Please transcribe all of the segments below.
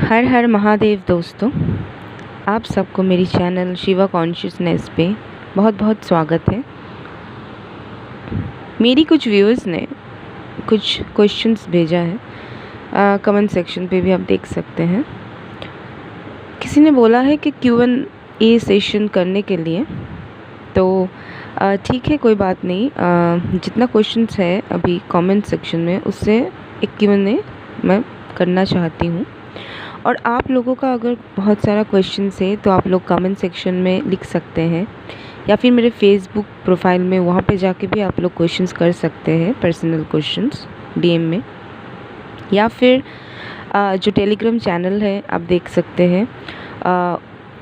हर हर महादेव दोस्तों, आप सबको मेरी चैनल शिवा कॉन्शियसनेस पे बहुत बहुत स्वागत है। मेरी कुछ व्यूअर्स ने कुछ क्वेश्चंस भेजा है, कमेंट सेक्शन पे भी आप देख सकते हैं। किसी ने बोला है कि Q&A सेशन करने के लिए, तो ठीक है, कोई बात नहीं। जितना क्वेश्चंस है अभी कमेंट सेक्शन में, उससे एक Q&A मैं करना चाहती हूँ। और आप लोगों का अगर बहुत सारा क्वेश्चंस है तो आप लोग कमेंट सेक्शन में लिख सकते हैं, या फिर मेरे फेसबुक प्रोफाइल में वहाँ पे जाके भी आप लोग क्वेश्चंस कर सकते हैं, पर्सनल क्वेश्चंस डीएम में। या फिर जो टेलीग्राम चैनल है आप देख सकते हैं,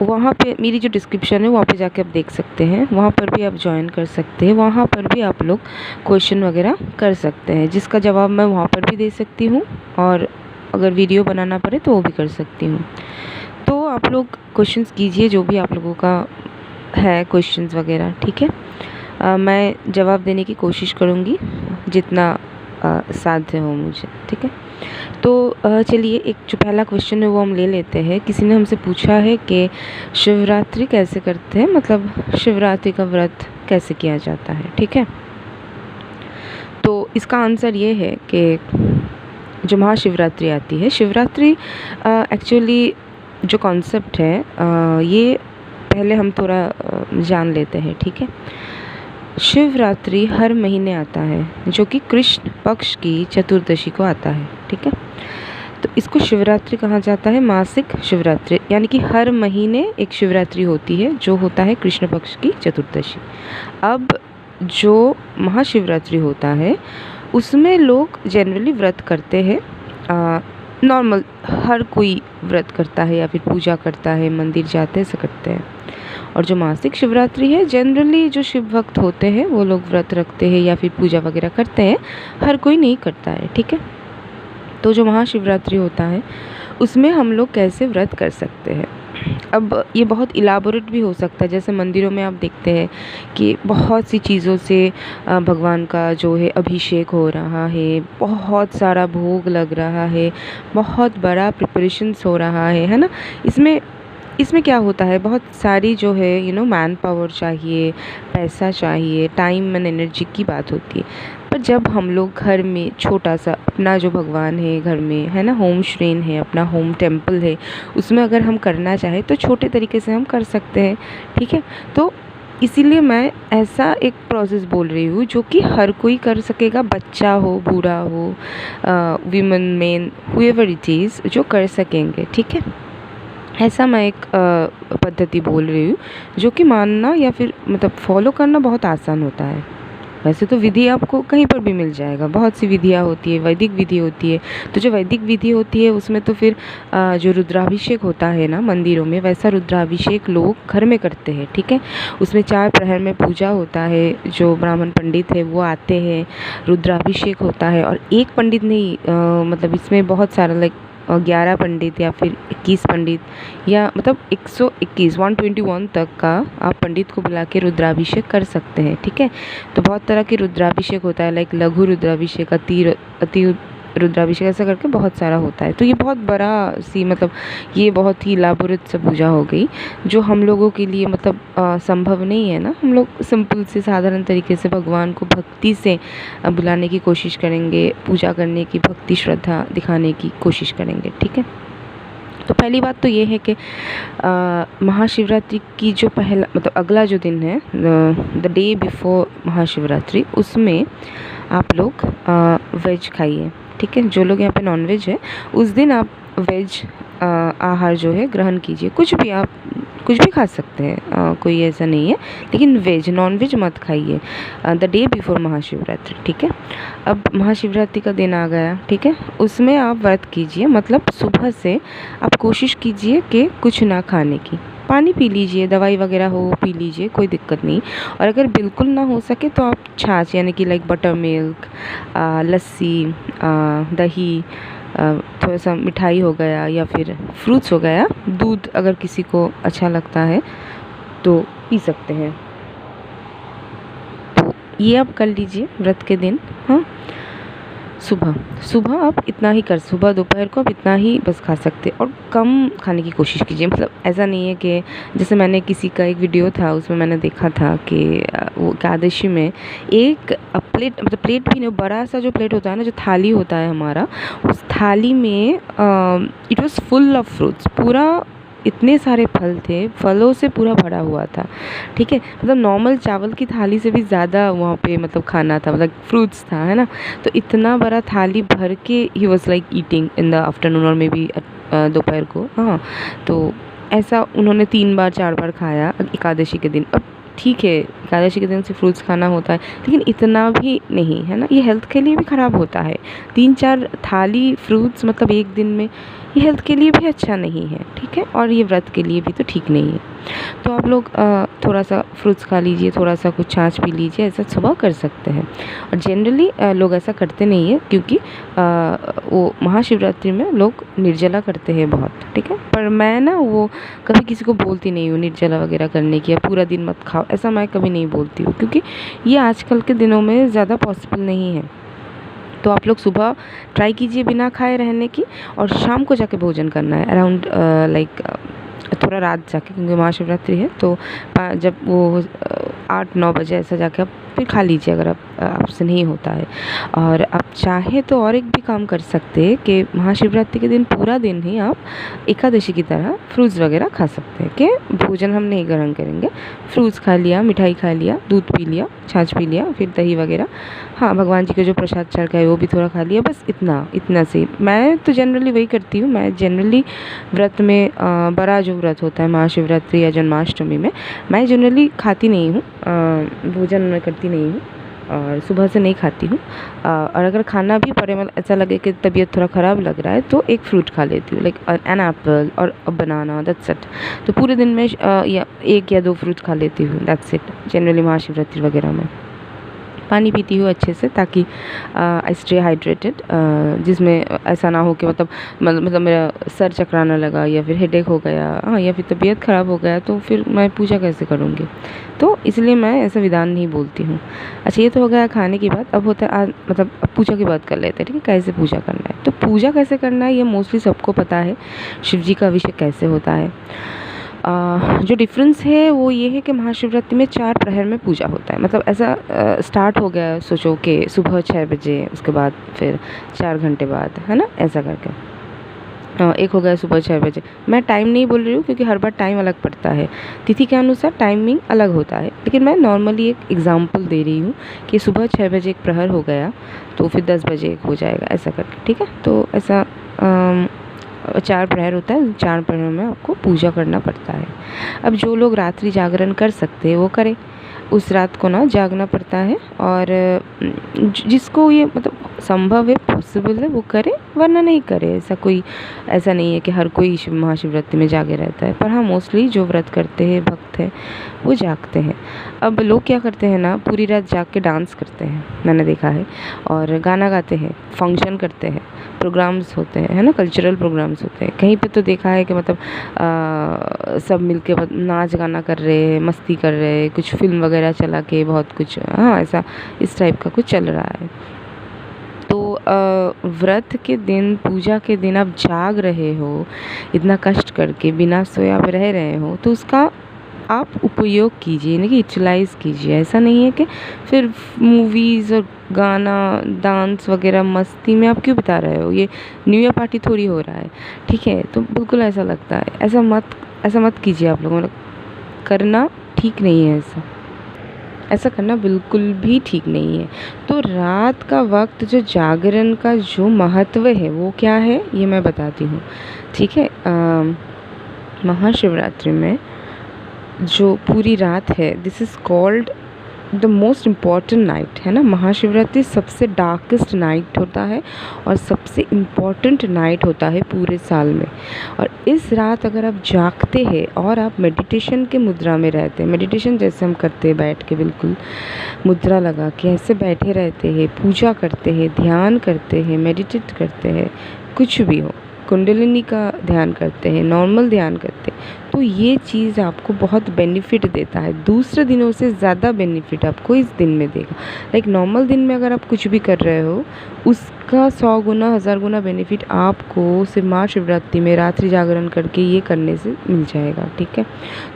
वहाँ पे मेरी जो डिस्क्रिप्शन है वहाँ पे जाके आप देख सकते हैं, वहाँ पर भी आप ज्वाइन कर सकते हैं। वहाँ पर भी आप लोग क्वेश्चन वगैरह कर सकते हैं, जिसका जवाब मैं वहाँ पर भी दे सकती हूँ, और अगर वीडियो बनाना पड़े तो वो भी कर सकती हूँ। तो आप लोग क्वेश्चंस कीजिए, जो भी आप लोगों का है क्वेश्चंस वगैरह, ठीक है। मैं जवाब देने की कोशिश करूँगी जितना साध्य हो मुझे, ठीक है। तो चलिए, एक जो पहला क्वेश्चन है वो हम ले लेते हैं। किसी ने हमसे पूछा है कि शिवरात्रि कैसे करते हैं, मतलब शिवरात्रि का व्रत कैसे किया जाता है, ठीक है। तो इसका आंसर ये है कि जो महाशिवरात्रि आती है, शिवरात्रि एक्चुअली जो कॉन्सेप्ट है, ये पहले हम थोड़ा जान लेते हैं, ठीक है। शिवरात्रि हर महीने आता है, जो कि कृष्ण पक्ष की चतुर्दशी को आता है, ठीक है। तो इसको शिवरात्रि कहा जाता है, मासिक शिवरात्रि, यानी कि हर महीने एक शिवरात्रि होती है, जो होता है कृष्ण पक्ष की चतुर्दशी। अब जो महाशिवरात्रि होता है उसमें लोग जनरली व्रत करते हैं, नॉर्मल हर कोई व्रत करता है या फिर पूजा करता है, मंदिर जाते हैं, ऐसे करते हैं। और जो मासिक शिवरात्रि है, जनरली जो शिव भक्त होते हैं वो लोग व्रत रखते हैं या फिर पूजा वगैरह करते हैं, हर कोई नहीं करता है, ठीक है। तो जो महाशिवरात्रि होता है उसमें हम लोग कैसे व्रत कर सकते हैं, अब ये बहुत इलाबोरेट भी हो सकता है। जैसे मंदिरों में आप देखते हैं कि बहुत सी चीज़ों से भगवान का जो है अभिषेक हो रहा है, बहुत सारा भोग लग रहा है, बहुत बड़ा प्रिपरेशंस हो रहा है ना। इसमें क्या होता है, बहुत सारी जो है मैन पावर चाहिए, पैसा चाहिए, टाइम एंड एनर्जी की बात होती है। पर जब हम लोग घर में छोटा सा अपना जो भगवान है घर में है ना, होम श्रेन है, अपना होम टेम्पल है, उसमें अगर हम करना चाहें तो छोटे तरीके से हम कर सकते हैं, ठीक है। तो इसीलिए मैं ऐसा एक प्रोसेस बोल रही हूँ जो कि हर कोई कर सकेगा, बच्चा हो, बूढ़ा हो, women, men, however it is, जो कर सकेंगे, ठीक है। ऐसा मैं एक पद्धति बोल रही हूँ जो कि मानना या फिर मतलब फॉलो करना बहुत आसान होता है। वैसे तो विधि आपको कहीं पर भी मिल जाएगा, बहुत सी विधियाँ होती है, वैदिक विधि होती है। तो जो वैदिक विधि होती है उसमें तो फिर जो रुद्राभिषेक होता है ना मंदिरों में, वैसा रुद्राभिषेक लोग घर में करते हैं, ठीक है। उसमें 4 प्रहर में पूजा होता है, जो ब्राह्मण पंडित है वो आते हैं, रुद्राभिषेक होता है। और एक पंडित नहीं, मतलब इसमें बहुत सारा 11 पंडित या फिर 21 पंडित, या मतलब 121 121 तक का आप पंडित को बुला के रुद्राभिषेक कर सकते हैं, ठीक है। तो बहुत तरह के रुद्राभिषेक होता है, लघु रुद्राभिषेक, अति रुद्राभिषेक, ऐसा करके बहुत सारा होता है। तो ये बहुत बड़ा सी, मतलब ये बहुत ही इलाबोरेट सा पूजा हो गई, जो हम लोगों के लिए मतलब संभव नहीं है ना। हम लोग सिंपल से साधारण तरीके से भगवान को भक्ति से बुलाने की कोशिश करेंगे, पूजा करने की, भक्ति श्रद्धा दिखाने की कोशिश करेंगे, ठीक है। तो पहली बात तो ये है कि महाशिवरात्रि की जो पहला मतलब अगला जो दिन है, द डे बिफोर महाशिवरात्रि, उसमें आप लोग वेज खाइए, ठीक है। जो लोग यहाँ पे नॉन वेज है, उस दिन आप वेज आहार जो है ग्रहण कीजिए। कुछ भी खा सकते हैं, कोई ऐसा नहीं है, लेकिन वेज, नॉन वेज मत खाइए द डे बिफोर महाशिवरात्रि, ठीक है। अब महाशिवरात्रि का दिन आ गया, ठीक है, उसमें आप व्रत कीजिए, मतलब सुबह से आप कोशिश कीजिए कि कुछ ना खाने की, पानी पी लीजिए, दवाई वगैरह हो पी लीजिए, कोई दिक्कत नहीं। और अगर बिल्कुल ना हो सके तो आप छाछ, यानी कि बटर मिल्क, लस्सी, दही, थोड़ा सा मिठाई हो गया, या फिर फ्रूट्स हो गया, दूध अगर किसी को अच्छा लगता है तो पी सकते हैं। तो ये आप कर लीजिए व्रत के दिन, हाँ। सुबह सुबह आप इतना ही कर सुबह दोपहर को आप इतना ही बस खा सकते और कम खाने की कोशिश कीजिए। मतलब ऐसा नहीं है कि जैसे मैंने किसी का एक वीडियो था उसमें मैंने देखा था कि वो एकादशी में एक प्लेट, मतलब प्लेट भी नहीं, बड़ा सा जो प्लेट होता है ना, जो थाली होता है हमारा, उस थाली में it was full of fruits, पूरा इतने सारे फल थे, फलों से पूरा भरा हुआ था। ठीक है, मतलब नॉर्मल चावल की थाली से भी ज़्यादा वहाँ पे मतलब खाना था, मतलब फ्रूट्स था, है ना। तो इतना बड़ा थाली भर के he was like eating in the afternoon और मे बी दोपहर को। हाँ, तो ऐसा उन्होंने 3 बार 4 बार खाया एकादशी के दिन। अब ठीक है, एकादशी के दिन से फ्रूट्स खाना होता है, लेकिन इतना भी नहीं, है ना। ये हेल्थ के लिए भी ख़राब होता है। 3-4 थाली फ्रूट्स मतलब एक दिन में, ये हेल्थ के लिए भी अच्छा नहीं है। ठीक है, और ये व्रत के लिए भी तो ठीक नहीं है। तो आप लोग थोड़ा सा फ्रूट्स खा लीजिए, थोड़ा सा कुछ छाछ पी लीजिए, ऐसा सुबह कर सकते हैं। और जनरली लोग ऐसा करते नहीं हैं, क्योंकि वो महाशिवरात्रि में लोग निर्जला करते हैं बहुत। ठीक है, पर मैं ना वो कभी किसी को बोलती नहीं हूँ निर्जला वगैरह करने की, या पूरा दिन मत खाओ, ऐसा मैं कभी नहीं बोलती हूँ, क्योंकि ये आजकल के दिनों में ज़्यादा पॉसिबल नहीं है। तो आप लोग सुबह ट्राई कीजिए बिना खाए रहने की, और शाम को जाके भोजन करना है अराउंड लाइक थोड़ा रात जाके, क्योंकि महाशिवरात्रि है। तो जब वो 8-9 बजे ऐसा जाके आप फिर खा लीजिए, अगर आपसे नहीं होता है। और आप चाहे तो और एक भी काम कर सकते हैं कि महाशिवरात्रि के दिन पूरा दिन ही आप एकादशी की तरह फ्रूट्स वगैरह खा सकते हैं, कि भोजन हम नहीं ग्रहण करेंगे, फ्रूट्स खा लिया, मिठाई खा लिया, दूध पी लिया, छाछ पी लिया, फिर दही वगैरह, हाँ, भगवान जी का जो प्रसाद चढ़ का है वो भी थोड़ा खा लिया, बस इतना से। मैं तो जनरली वही करती हूँ। मैं जनरली व्रत में बड़ा जो व्रत होता है महाशिवरात्रि या जन्माष्टमी में, मैं जनरली खाती नहीं हूँ, भोजन मैं करती नहीं हूँ, और सुबह से नहीं खाती हूँ। और अगर खाना भी पड़े, मतलब ऐसा लगे कि तबीयत थोड़ा ख़राब लग रहा है, तो एक फ्रूट खा लेती हूँ, लाइक एन एप्पल और अ बनाना, दैट्स इट। तो पूरे दिन में या 1 या 2 फ्रूट खा लेती हूँ, दैट्स इट। जनरली महाशिवरात्रि वगैरह में पानी पीती हूँ अच्छे से, ताकि आई स्टे हाइड्रेटेड, जिसमें ऐसा ना हो कि मतलब मेरा सर चकराने लगा, या फिर हेडेक हो गया, हाँ, या फिर तबीयत ख़राब हो गया, तो फिर मैं पूजा कैसे करूँगी। तो इसलिए मैं ऐसा विधान नहीं बोलती हूँ। अच्छा, ये तो हो गया खाने की बात। अब होता है मतलब अब पूजा की बात कर लेते हैं। ठीक है, कैसे पूजा करना है। तो पूजा कैसे करना है ये मोस्टली सबको पता है, शिव जी का अभिषेक कैसे होता है। जो डिफरेंस है वो ये है कि महाशिवरात्रि में 4 प्रहर में पूजा होता है। मतलब ऐसा स्टार्ट हो गया, सोचो कि सुबह 6 बजे, उसके बाद फिर 4 घंटे बाद, है ना, ऐसा करके एक हो गया सुबह 6 बजे। मैं टाइम नहीं बोल रही हूँ, क्योंकि हर बार टाइम अलग पड़ता है, तिथि के अनुसार टाइमिंग अलग होता है, लेकिन मैं नॉर्मली एक एग्जांपल दे रही हूँ कि सुबह 6 बजे एक प्रहर हो गया, तो फिर 10 बजे एक हो जाएगा, ऐसा करके। ठीक है, तो ऐसा 4 प्रहर होता है, 4 प्रहर में आपको पूजा करना पड़ता है। अब जो लोग रात्रि जागरण कर सकते हैं वो करें, उस रात को ना जागना पड़ता है, और जिसको ये मतलब संभव है, पॉसिबल है, वो करे, वरना नहीं करे। ऐसा नहीं है कि हर कोई महाशिवरात्रि में जागे रहता है, पर हाँ, मोस्टली जो व्रत करते हैं, भक्त है, वो जागते हैं। अब लोग क्या करते हैं ना, पूरी रात जाग के डांस करते हैं, मैंने देखा है, और गाना गाते हैं, फंक्शन करते हैं, प्रोग्राम्स होते हैं, है ना, कल्चरल प्रोग्राम्स होते हैं। कहीं पे तो देखा है कि मतलब सब मिलके नाच गाना कर रहे हैं, मस्ती कर रहे हैं, कुछ फिल्म वगैरह चला के बहुत कुछ, हाँ, ऐसा इस टाइप का कुछ चल रहा है। तो व्रत के दिन, पूजा के दिन आप जाग रहे हो, इतना कष्ट करके बिना सोए आप रह रहे हो, तो उसका आप उपयोग कीजिए, यानी कि यूटिलाइज़ कीजिए। ऐसा नहीं है कि फिर मूवीज़ और गाना, डांस वगैरह मस्ती में आप क्यों बिता रहे हो, ये न्यू ईयर पार्टी थोड़ी हो रहा है। ठीक है, तो बिल्कुल ऐसा लगता है, ऐसा मत कीजिए आप लोगों, मतलब करना ठीक नहीं है, ऐसा करना बिल्कुल भी ठीक नहीं है। तो रात का वक्त जो जागरण का जो महत्व है वो क्या है, ये मैं बताती हूँ। ठीक है, महाशिवरात्रि में जो पूरी रात है, this is called the most important night, है ना। महाशिवरात्रि सबसे डार्केस्ट नाइट होता है, और सबसे इम्पॉर्टेंट नाइट होता है पूरे साल में। और इस रात अगर आप जागते हैं और आप मेडिटेशन के मुद्रा में रहते हैं, मेडिटेशन जैसे हम करते हैं, बैठ के बिल्कुल मुद्रा लगा के ऐसे बैठे रहते हैं, पूजा करते हैं, ध्यान करते हैं, मेडिटेट करते हैं, कुछ भी हो, कुंडलिनी का ध्यान करते हैं, नॉर्मल ध्यान करते हैं, तो ये चीज़ आपको बहुत बेनिफिट देता है, दूसरे दिनों से ज़्यादा बेनिफिट आपको इस दिन में देगा। लाइक नॉर्मल दिन में अगर आप कुछ भी कर रहे हो उसका 100 गुना 1000 गुना बेनिफिट आपको सिर्फ महाशिवरात्रि में रात्रि जागरण करके ये करने से मिल जाएगा, ठीक है।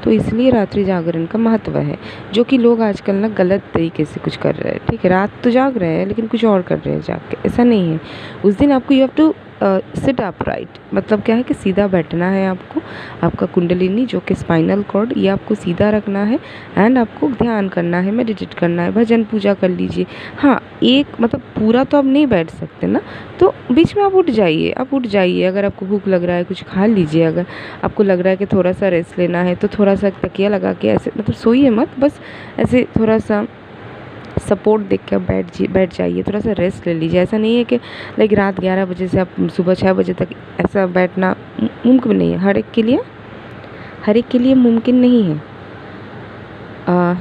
तो इसलिए रात्रि जागरण का महत्व है, जो कि लोग आजकल ना गलत तरीके से कुछ कर रहे हैं, ठीक है। रात तो जाग रहे हैं लेकिन कुछ और कर रहे हैं जाग के, ऐसा नहीं है। उस दिन आपको you have to sit up right, मतलब क्या है कि सीधा बैठना है आपको, आपका कुंडलिनी जो कि स्पाइनल कॉर्ड ये आपको सीधा रखना है एंड आपको ध्यान करना है, मेडिटेट करना है, भजन पूजा कर लीजिए। हाँ, एक मतलब पूरा तो आप नहीं बैठ सकते ना, तो बीच में आप उठ जाइए, अगर आपको भूख लग रहा है कुछ खा लीजिए, अगर आपको लग रहा है कि थोड़ा सा रेस्ट लेना है तो थोड़ा सा तकिया लगा के ऐसे मतलब सोइए मत, बस ऐसे थोड़ा सा सपोर्ट देख के आप बैठ जाइए, थोड़ा सा रेस्ट ले लीजिए। ऐसा नहीं है कि लाइक रात 11 बजे से आप सुबह 6 बजे तक ऐसा बैठना मुमकिन नहीं है, हर एक के लिए मुमकिन नहीं है।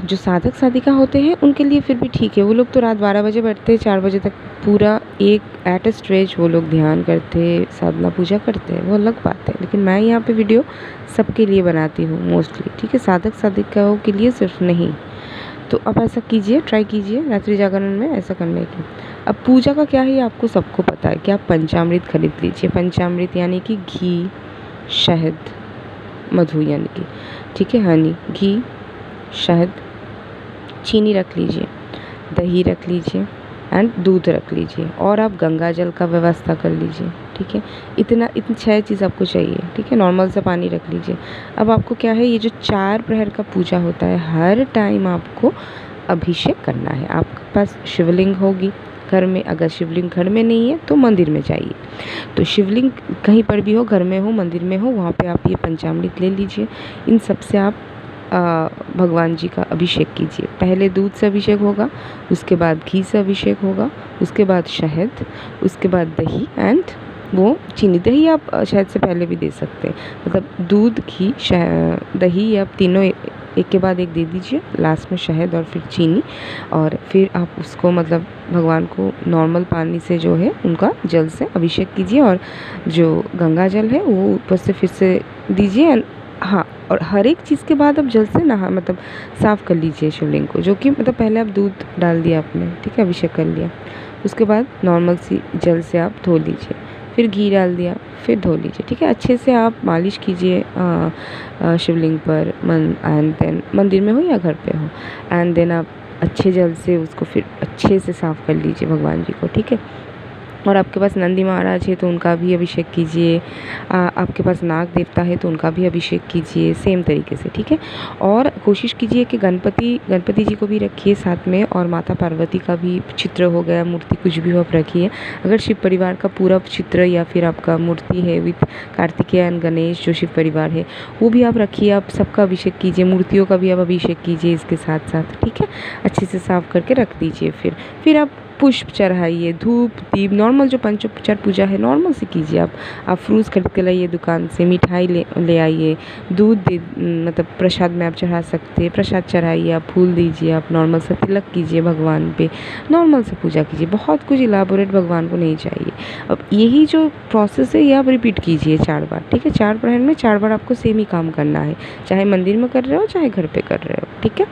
जो साधक साधिका होते हैं उनके लिए फिर भी ठीक है, वो लोग तो रात 12 बजे बैठते हैं, 4 बजे तक पूरा एक एट ए स्ट्रेच वो लोग ध्यान करते, साधना पूजा करते हैं, वो अलग बात है। लेकिन मैं यहाँ पे वीडियो सबके लिए बनाती हूँ मोस्टली, ठीक है, साधक साधिकाओं के लिए सिर्फ नहीं। तो आप ऐसा कीजिए, ट्राई कीजिए रात्रि जागरण में ऐसा करने की। अब पूजा का क्या है आपको सबको पता है कि आप पंचामृत खरीद लीजिए, पंचामृत यानी कि घी, शहद, मधु यानी कि, ठीक है, हनी, घी, शहद, चीनी रख लीजिए, दही रख लीजिए एंड दूध रख लीजिए, और आप गंगा जल का व्यवस्था कर लीजिए, ठीक है। इतनी 6 चीज़ आपको चाहिए, ठीक है। नॉर्मल सा पानी रख लीजिए। अब आपको क्या है, ये जो 4 प्रहर का पूजा होता है हर टाइम आपको अभिषेक करना है। आपके पास शिवलिंग होगी घर में, अगर शिवलिंग घर में नहीं है तो मंदिर में जाइए, तो शिवलिंग कहीं पर भी हो, घर में हो, मंदिर में हो, वहाँ पे आप ये पंचामृत ले लीजिए। इन सब से आप भगवान जी का अभिषेक कीजिए। पहले दूध से अभिषेक होगा, उसके बाद घी से अभिषेक होगा, उसके बाद शहद, उसके बाद दही एंड वो चीनी। दही आप शहद से पहले भी दे सकते हैं, मतलब दूध, घी, दही आप तीनों एक के बाद एक दे दीजिए, लास्ट में शहद और फिर चीनी। और फिर आप उसको मतलब भगवान को नॉर्मल पानी से जो है उनका जल से अभिषेक कीजिए, और जो गंगा जल है वो ऊपर से फिर से दीजिए। हाँ, और हर एक चीज़ के बाद आप जल से नहा मतलब साफ़ कर लीजिए शिवलिंग को, जो कि मतलब पहले आप दूध डाल दिया आपने, ठीक है, अभिषेक कर लिया, उसके बाद नॉर्मल सी जल से आप धो लीजिए, फिर घी डाल दिया, फिर धो लीजिए, ठीक है। अच्छे से आप मालिश कीजिए शिवलिंग पर, एंड देन मंदिर में हो या घर पे हो, एंड देन आप अच्छे जल से उसको फिर अच्छे से साफ़ कर लीजिए भगवान जी को, ठीक है। और आपके पास नंदी महाराज है तो उनका भी अभिषेक कीजिए, आपके पास नाग देवता है तो उनका भी अभिषेक कीजिए सेम तरीके से, ठीक है। और कोशिश कीजिए कि गणपति जी को भी रखिए साथ में, और माता पार्वती का भी चित्र हो गया, मूर्ति कुछ भी हो आप रखिए। अगर शिव परिवार का पूरा चित्र या फिर आपका मूर्ति है विथ कार्तिकेय एंड गणेश जो शिव परिवार है वो भी आप रखिए, आप सबका अभिषेक कीजिए, मूर्तियों का भी आप अभिषेक कीजिए इसके साथ साथ, ठीक है। अच्छे से साफ़ करके रख दीजिए। फिर आप पुष्प चढ़ाइए, धूप दीप, नॉर्मल जो पंचोपचार पूजा है नॉर्मल से कीजिए। आप फ्रूट्स खरीद के लाइए दुकान से, मिठाई ले आइए, दूध दे मतलब प्रसाद में आप चढ़ा सकते हैं, प्रसाद चढ़ाइए, आप फूल दीजिए, आप नॉर्मल से तिलक कीजिए भगवान पे, नॉर्मल से पूजा कीजिए, बहुत कुछ इलाबोरेट भगवान को नहीं चाहिए। अब यही जो प्रोसेस है ये आप रिपीट कीजिए 4 बार, ठीक है। 4 प्रहर में 4 बार आपको सेम ही काम करना है, चाहे मंदिर में कर रहे हो चाहे घर पे कर रहे हो, ठीक है।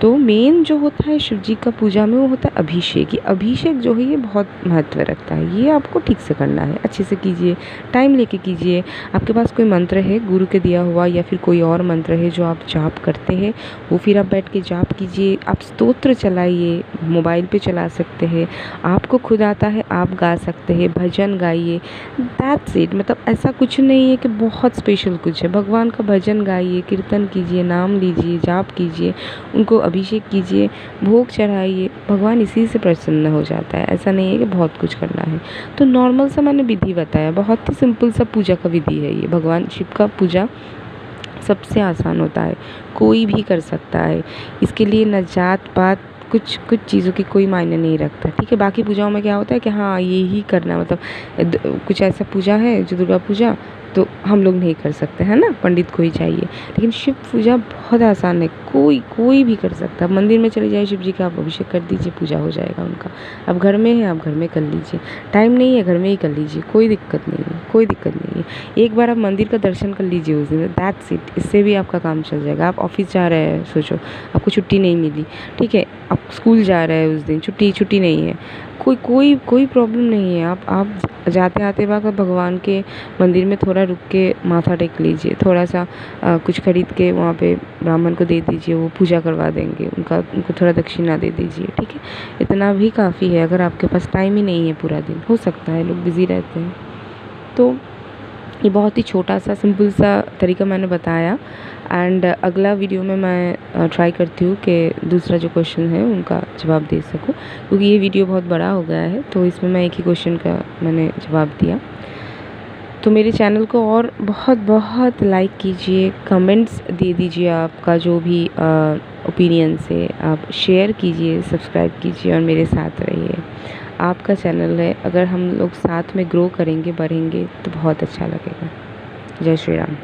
तो मेन जो होता है शिव जी का पूजा में वो होता है अभिषेक। ये अभिषेक जो है ये बहुत महत्व रखता है, ये आपको ठीक से करना है, अच्छे से कीजिए, टाइम लेके कीजिए। आपके पास कोई मंत्र है गुरु के दिया हुआ या फिर कोई और मंत्र है जो आप जाप करते हैं वो फिर आप बैठ के जाप कीजिए। आप स्तोत्र चलाइए, मोबाइल पे चला सकते हैं, आपको खुद आता है आप गा सकते हैं, भजन गाइए, दैट्स इट। मतलब ऐसा कुछ नहीं है कि बहुत स्पेशल कुछ है, भगवान का भजन गाइए, कीर्तन कीजिए, नाम लीजिए, जाप कीजिए, उनको अभिषेक कीजिए, भोग चढ़ाइए, भगवान इसी से प्रसन्न हो जाता है। ऐसा नहीं है कि बहुत कुछ करना है। तो नॉर्मल सा मैंने विधि बताया, बहुत ही सिंपल सा पूजा का विधि है ये। भगवान शिव का पूजा सबसे आसान होता है, कोई भी कर सकता है, इसके लिए न जात पात कुछ चीज़ों की कोई मायने नहीं रखता, ठीक है। बाकी पूजाओं में क्या होता है कि हाँ ये ही करना, मतलब कुछ ऐसा पूजा है जो दुर्गा पूजा तो हम लोग नहीं कर सकते हैं ना, पंडित को ही चाहिए। लेकिन शिव पूजा बहुत आसान है, कोई भी कर सकता है। मंदिर में चले जाइए शिव जी का, आप अभिषेक कर दीजिए, पूजा हो जाएगा उनका। अब घर में है, आप घर में कर लीजिए, टाइम नहीं है घर में ही कर लीजिए, कोई दिक्कत नहीं है, कोई दिक्कत नहीं है। एक बार आप मंदिर का दर्शन कर लीजिए उस दिन, दैट्स इट, इससे भी आपका काम चल जाएगा। आप ऑफिस जा रहे हैं, सोचो आपको छुट्टी नहीं मिली, ठीक है, आप स्कूल जा रहे हैं उस दिन, छुट्टी नहीं है, कोई प्रॉब्लम नहीं है। आप जाते आते वक्त भगवान के मंदिर में थोड़ा रुक के माथा टेक लीजिए, थोड़ा सा कुछ खरीद के वहाँ पे ब्राह्मण को दे दीजिए, वो पूजा करवा देंगे, उनको थोड़ा दक्षिणा दे दीजिए, ठीक है। इतना भी काफ़ी है। अगर आपके पास टाइम ही नहीं है पूरा दिन, हो सकता है लोग बिज़ी रहते हैं, तो ये बहुत ही छोटा सा सिंपल सा तरीका मैंने बताया। एंड अगला वीडियो में मैं ट्राई करती हूँ कि दूसरा जो क्वेश्चन है उनका जवाब दे सकूँ, क्योंकि ये वीडियो बहुत बड़ा हो गया है, तो इसमें मैं एक ही क्वेश्चन का मैंने जवाब दिया। तो मेरे चैनल को और बहुत बहुत लाइक कीजिए, कमेंट्स दे दीजिए, आपका जो भी ओपिनियंस है आप शेयर कीजिए, सब्सक्राइब कीजिए और मेरे साथ रहिए। आपका चैनल है, अगर हम लोग साथ में ग्रो करेंगे, बढ़ेंगे तो बहुत अच्छा लगेगा। जय श्री राम।